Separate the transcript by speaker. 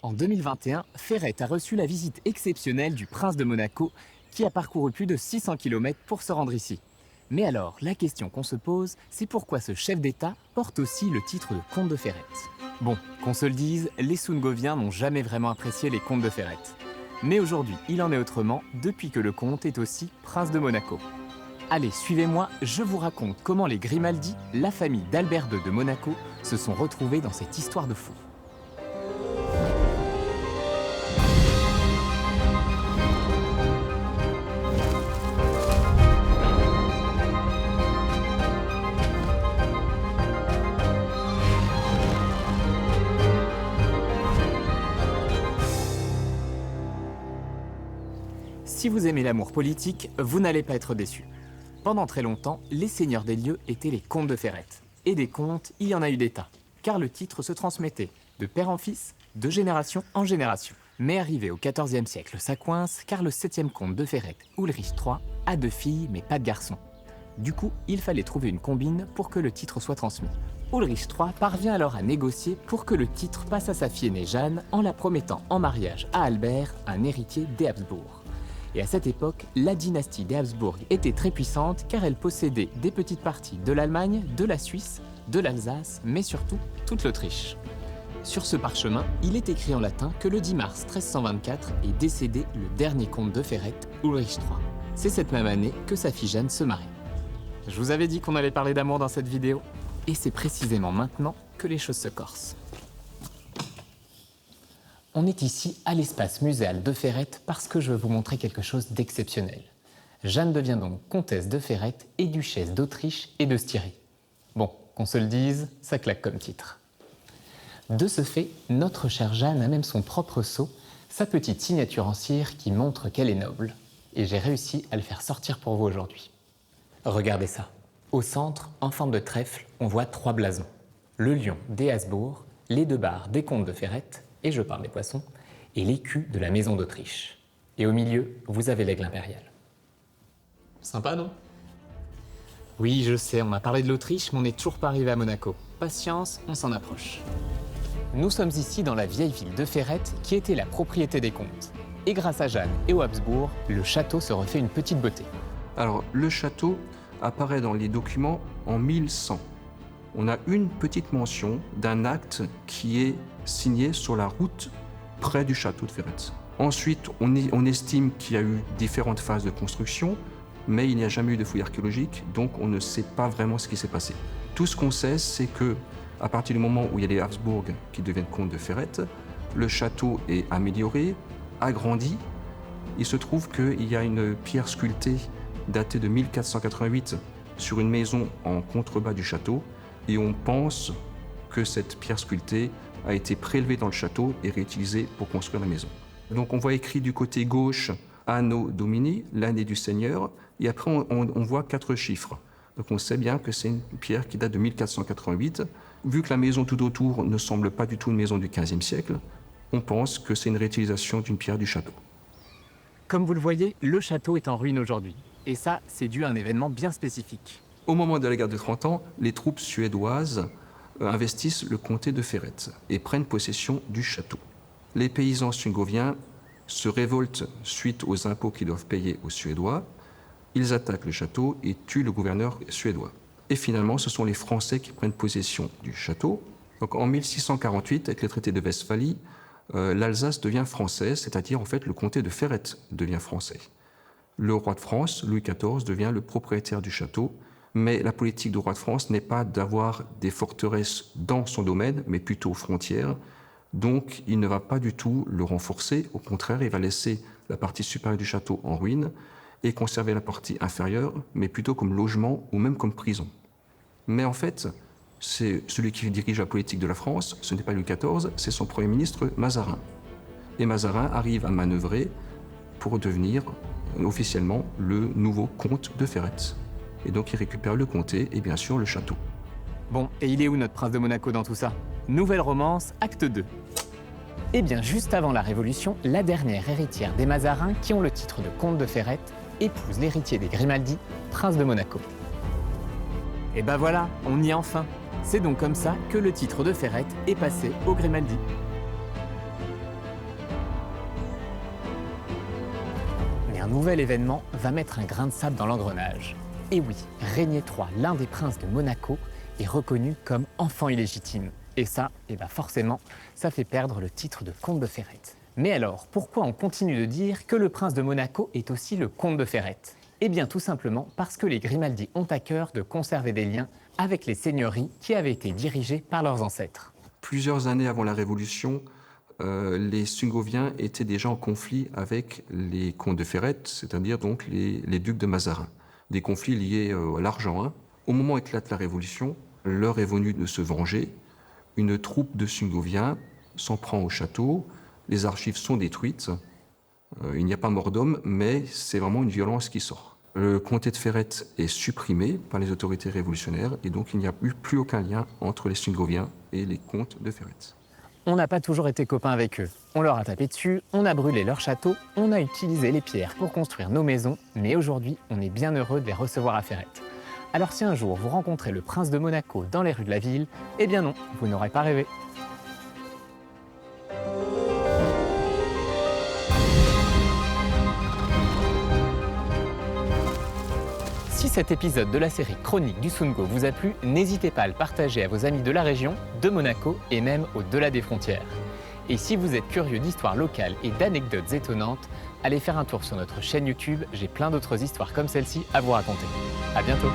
Speaker 1: En 2021, Ferrette a reçu la visite exceptionnelle du prince de Monaco qui a parcouru plus de 600 km pour se rendre ici. Mais alors, la question qu'on se pose, c'est pourquoi ce chef d'État porte aussi le titre de comte de Ferrette. Bon, qu'on se le dise, les Sungoviens n'ont jamais vraiment apprécié les comtes de Ferrette. Mais aujourd'hui, il en est autrement depuis que le comte est aussi prince de Monaco. Allez, suivez-moi, je vous raconte comment les Grimaldi, la famille d'Albert II de Monaco, se sont retrouvés dans cette histoire de fou. Si vous aimez l'amour politique, vous n'allez pas être déçus. Pendant très longtemps, les seigneurs des lieux étaient les comtes de Ferrette. Et des comtes, il y en a eu des tas, car le titre se transmettait de père en fils, de génération en génération. Mais arrivé au XIVe siècle, ça coince, car le 7e comte de Ferrette, Ulrich III, a 2 filles mais pas de garçons. Du coup, il fallait trouver une combine pour que le titre soit transmis. Ulrich III parvient alors à négocier pour que le titre passe à sa fille aînée Jeanne en la promettant en mariage à Albert, un héritier des Habsbourg. Et à cette époque, la dynastie des Habsbourg était très puissante car elle possédait des petites parties de l'Allemagne, de la Suisse, de l'Alsace, mais surtout toute l'Autriche. Sur ce parchemin, il est écrit en latin que le 10 mars 1324 est décédé le dernier comte de Ferrette, Ulrich III. C'est cette même année que sa fille Jeanne se marie. Je vous avais dit qu'on allait parler d'amour dans cette vidéo, et c'est précisément maintenant que les choses se corsent. On est ici à l'espace muséal de Ferrette parce que je veux vous montrer quelque chose d'exceptionnel. Jeanne devient donc comtesse de Ferrette et duchesse d'Autriche et de Styrie. Bon, qu'on se le dise, ça claque comme titre. De ce fait, notre chère Jeanne a même son propre sceau, sa petite signature en cire qui montre qu'elle est noble. Et j'ai réussi à le faire sortir pour vous aujourd'hui. Regardez ça. Au centre, en forme de trèfle, on voit 3 blasons. Le lion des Habsbourg, les 2 barres des comtes de Ferrette, et je parle des poissons, et l'écu de la maison d'Autriche. Et au milieu, vous avez l'aigle impérial. Sympa, non? Oui, je sais, on a parlé de l'Autriche, mais on n'est toujours pas arrivé à Monaco. Patience, on s'en approche. Nous sommes ici dans la vieille ville de Ferrette, qui était la propriété des comtes. Et grâce à Jeanne et aux Habsbourg, le château se refait une petite beauté.
Speaker 2: Alors, le château apparaît dans les documents en 1100. On a une petite mention d'un acte qui est signé sur la route près du château de Ferrette. Ensuite, on estime qu'il y a eu différentes phases de construction, mais il n'y a jamais eu de fouilles archéologiques, donc on ne sait pas vraiment ce qui s'est passé. Tout ce qu'on sait, c'est que à partir du moment où il y a les Habsbourg qui deviennent comtes de Ferrette, le château est amélioré, agrandi. Il se trouve qu'il y a une pierre sculptée datée de 1488 sur une maison en contrebas du château, et on pense que cette pierre sculptée a été prélevée dans le château et réutilisée pour construire la maison. Donc on voit écrit du côté gauche Anno Domini, l'année du Seigneur, et après on voit 4 chiffres. Donc on sait bien que c'est une pierre qui date de 1488. Vu que la maison tout autour ne semble pas du tout une maison du XVe siècle, on pense que c'est une réutilisation d'une pierre du château.
Speaker 1: Comme vous le voyez, le château est en ruine aujourd'hui. Et ça, c'est dû à un événement bien spécifique.
Speaker 2: Au moment de la guerre de 30 ans, les troupes suédoises investissent le comté de Ferrette et prennent possession du château. Les paysans sungoviens se révoltent suite aux impôts qu'ils doivent payer aux Suédois. Ils attaquent le château et tuent le gouverneur suédois. Et finalement, ce sont les Français qui prennent possession du château. Donc en 1648, avec le traité de Westphalie, l'Alsace devient française, c'est-à-dire en fait le comté de Ferrette devient français. Le roi de France, Louis XIV, devient le propriétaire du château, mais la politique du roi de France n'est pas d'avoir des forteresses dans son domaine, mais plutôt aux frontières. Donc il ne va pas du tout le renforcer, au contraire, il va laisser la partie supérieure du château en ruine et conserver la partie inférieure, mais plutôt comme logement ou même comme prison. Mais en fait, c'est celui qui dirige la politique de la France, ce n'est pas Louis XIV, c'est son Premier ministre Mazarin. Et Mazarin arrive à manœuvrer pour devenir officiellement le nouveau comte de Ferrette. Et donc il récupère le comté et bien sûr le château.
Speaker 1: Bon, et il est où notre prince de Monaco dans tout ça? Nouvelle romance, acte 2. Eh bien, juste avant la Révolution, la dernière héritière des Mazarins, qui ont le titre de comte de Ferrette, épouse l'héritier des Grimaldi, prince de Monaco. Et ben voilà, on y est enfin. C'est donc comme ça que le titre de Ferrette est passé aux Grimaldi. qu'un nouvel événement va mettre un grain de sable dans l'engrenage. Et oui, Régnier III, l'un des princes de Monaco, est reconnu comme enfant illégitime. Et ça, forcément, ça fait perdre le titre de comte de Ferrette. Mais alors, pourquoi on continue de dire que le prince de Monaco est aussi le comte de Ferrette? Eh bien tout simplement parce que les Grimaldi ont à cœur de conserver des liens avec les seigneuries qui avaient été dirigées par leurs ancêtres.
Speaker 2: Plusieurs années avant la Révolution, les Sungoviens étaient déjà en conflit avec les comtes de Ferrette, c'est-à-dire donc les ducs de Mazarin. Des conflits liés à l'argent. Hein. Au moment où éclate la Révolution, l'heure est venue de se venger. Une troupe de Sungoviens s'en prend au château, les archives sont détruites. Il n'y a pas mort d'homme, mais c'est vraiment une violence qui sort. Le comté de Ferrette est supprimé par les autorités révolutionnaires et donc il n'y a plus aucun lien entre les Sungoviens et les comtes de Ferrette.
Speaker 1: On n'a pas toujours été copains avec eux. On leur a tapé dessus, on a brûlé leur château, on a utilisé les pierres pour construire nos maisons, mais aujourd'hui, on est bien heureux de les recevoir à Ferrette. Alors si un jour vous rencontrez le prince de Monaco dans les rues de la ville, eh bien non, vous n'aurez pas rêvé. Si cet épisode de la série Chronique du Sungo vous a plu, n'hésitez pas à le partager à vos amis de la région, de Monaco et même au-delà des frontières. Et si vous êtes curieux d'histoires locales et d'anecdotes étonnantes, allez faire un tour sur notre chaîne YouTube, j'ai plein d'autres histoires comme celle-ci à vous raconter. À bientôt!